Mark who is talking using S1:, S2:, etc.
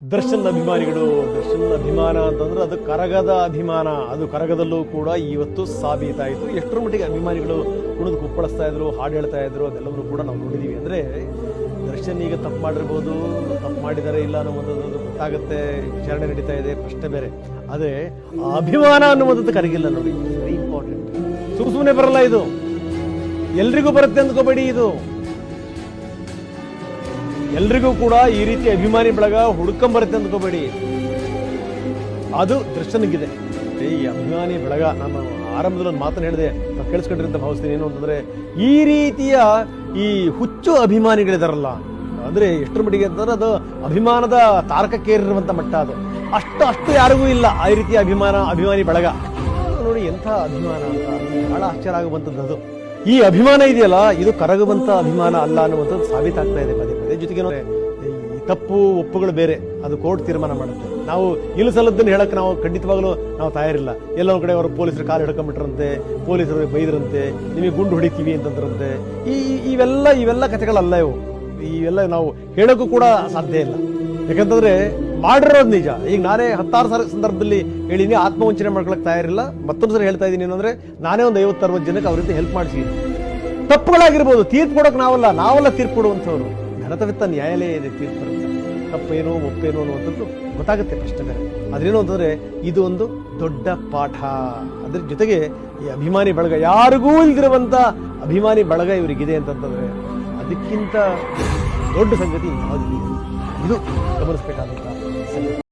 S1: ದರ್ಶನ್ ಅಭಿಮಾನಿಗಳು ದರ್ಶನ್ ಅಭಿಮಾನ ಅಂತಂದ್ರೆ ಅದು ಕರಗದ ಅಭಿಮಾನ. ಅದು ಕರಗದಲ್ಲೂ ಕೂಡ ಇವತ್ತು ಸಾಬೀತಾಯಿತು. ಎಷ್ಟರ ಮಟ್ಟಿಗೆ ಅಭಿಮಾನಿಗಳು ಕುಣಿದು ಕುಪ್ಪಳಿಸ್ತಾ ಇದ್ರು, ಹಾಡು ಹೇಳ್ತಾ ಇದ್ರು, ಅದೆಲ್ಲವನ್ನೂ ಕೂಡ ನಾವು ನೋಡಿದೀವಿ. ಅಂದ್ರೆ ದರ್ಶನ್ ಈಗ ತಪ್ಪು ಮಾಡಿರ್ಬೋದು, ತಪ್ಪು ಮಾಡಿದರೆ ಇಲ್ಲ ಅನ್ನುವಂಥದ್ದು ಗೊತ್ತಾಗುತ್ತೆ, ವಿಚಾರಣೆ ನಡೀತಾ ಇದೆ, ಪ್ರಶ್ನೆ ಬೇರೆ. ಆದರೆ ಅಭಿಮಾನ ಅನ್ನುವಂಥದ್ದು ಕರಗಿಲ್ಲ ನೋಡಿ, ವೆರಿ ಇಂಪಾರ್ಟೆಂಟ್. ಸುಮ್ಮನೆ ಬರಲ್ಲ ಇದು, ಎಲ್ರಿಗೂ ಬರುತ್ತೆ ಅಂದ್ಕೋಬೇಡಿ. ಇದು ಎಲ್ರಿಗೂ ಕೂಡ ಈ ರೀತಿ ಅಭಿಮಾನಿ ಬಳಗ ಹುಡ್ಕೊಂಬರುತ್ತೆ ಅಂದ್ಕೋಬೇಡಿ. ಅದು ದರ್ಶನ್ಗಿದೆ ಈ ಅಭಿಮಾನಿ ಬಳಗ. ನಾನು ಆರಂಭದಲ್ಲಿ ಒಂದು ಮಾತನ್ನು ಹೇಳಿದೆ, ನಾವು ಕೇಳಿಸ್ಕೊಂಡ್ರಿ ಅಂತ ಭಾವಿಸ್ತೀನಿ. ಏನು ಅಂತಂದ್ರೆ ಈ ರೀತಿಯ ಈ ಹುಚ್ಚು ಅಭಿಮಾನಿಗಳಿದಾರಲ್ಲ, ಅಂದ್ರೆ ಎಷ್ಟರ ಮಟ್ಟಿಗೆ ಅಂತಂದ್ರೆ ಅದು ಅಭಿಮಾನದ ತಾರಕಕ್ಕೇರಿರುವಂತ ಮಟ್ಟ. ಅದು ಅಷ್ಟು ಯಾರಿಗೂ ಇಲ್ಲ ಆ ರೀತಿಯ ಅಭಿಮಾನಿ ಬಳಗ. ನೋಡಿ ಎಂಥ ಅಭಿಮಾನ ಅಂತ, ಬಹಳ ಆಶ್ಚರ್ಯ ಆಗುವಂಥದ್ದು. ಅದು ಈ ಅಭಿಮಾನ ಇದೆಯಲ್ಲ, ಇದು ಕರಗುವಂತ ಅಭಿಮಾನ ಅಲ್ಲ ಅನ್ನುವಂಥದ್ದು ಸಾಬೀತಾಗ್ತಾ ಇದೆ ಪದೇ ಪದೇ. ಜೊತೆಗೆ ಈ ತಪ್ಪು ಒಪ್ಪುಗಳು ಬೇರೆ, ಅದು ಕೋರ್ಟ್ ತೀರ್ಮಾನ ಮಾಡುತ್ತೆ. ನಾವು ಇಳಿಸಲದ್ದನ್ನು ಹೇಳಕ್ಕೆ ನಾವು ಖಂಡಿತವಾಗ್ಲೂ ನಾವು ತಯಾರಿಲ್ಲ. ಎಲ್ಲೋ ಕಡೆ ಅವರು ಪೊಲೀಸರು ಕಾಲು ಹಿಡ್ಕೊಂಡ್ಬಿಟ್ರಂತೆ, ಪೊಲೀಸರು ಬೈದ್ರಂತೆ, ನಿಮಗೆ ಗುಂಡು ಹೊಡಿತೀವಿ ಅಂತಂದ್ರಂತೆ. ಇವೆಲ್ಲ ಕಥೆಗಳಲ್ಲ ಇವು. ಇವೆಲ್ಲ ನಾವು ಹೇಳೋಕ್ಕೂ ಕೂಡ ಸಾಧ್ಯ ಇಲ್ಲ. ಯಾಕಂತಂದ್ರೆ ಮಾಡಿರೋದು ನಿಜ. ಈಗ ನಾನೇ 10 ಸಂದರ್ಭದಲ್ಲಿ ಹೇಳಿನಿ, ಆತ್ಮವಂಚನೆ ಮಾಡ್ಕೊಳಕ್ ತಯಾರಿಲ್ಲ. ಮತ್ತೊಂದು ಸರಿ ಹೇಳ್ತಾ ಇದ್ದೀನಿ ಏನಂದ್ರೆ, ನಾನೇ ಒಂದು 50-60 ಜನಕ್ಕೆ ಅವ್ರಿಂದ ಹೆಲ್ಪ್ ಮಾಡಿಸಿದ್ದೀನಿ. ತಪ್ಪುಗಳಾಗಿರ್ಬೋದು, ತೀರ್ಪು ಕೊಡೋಕೆ ನಾವೆಲ್ಲ ತೀರ್ಪು ಕೊಡುವಂಥವ್ರು. ಘನತವಿತ್ತ ನ್ಯಾಯಾಲಯ ಇದೆ ತೀರ್ಪು ಬರುತ್ತೆ. ತಪ್ಪೇನೋ ಒಪ್ಪೇನೋ ಅನ್ನುವಂಥದ್ದು ಗೊತ್ತಾಗುತ್ತೆ, ಪ್ರಶ್ನೆ ಬೇರೆ. ಅದೇನು ಅಂತಂದ್ರೆ ಇದು ಒಂದು ದೊಡ್ಡ ಪಾಠ. ಅದ್ರ ಜೊತೆಗೆ ಈ ಅಭಿಮಾನಿ ಬಳಗ, ಯಾರಿಗೂ ಇಲ್ದಿರುವಂತ ಅಭಿಮಾನಿ ಬಳಗ ಇವರಿಗಿದೆ ಅಂತಂತಂದ್ರೆ ಅದಕ್ಕಿಂತ ದೊಡ್ಡ ಸಂಗತಿ ಯಾವುದಿದೆ. ಇದು ಗಮನಿಸಬೇಕಾದಂತ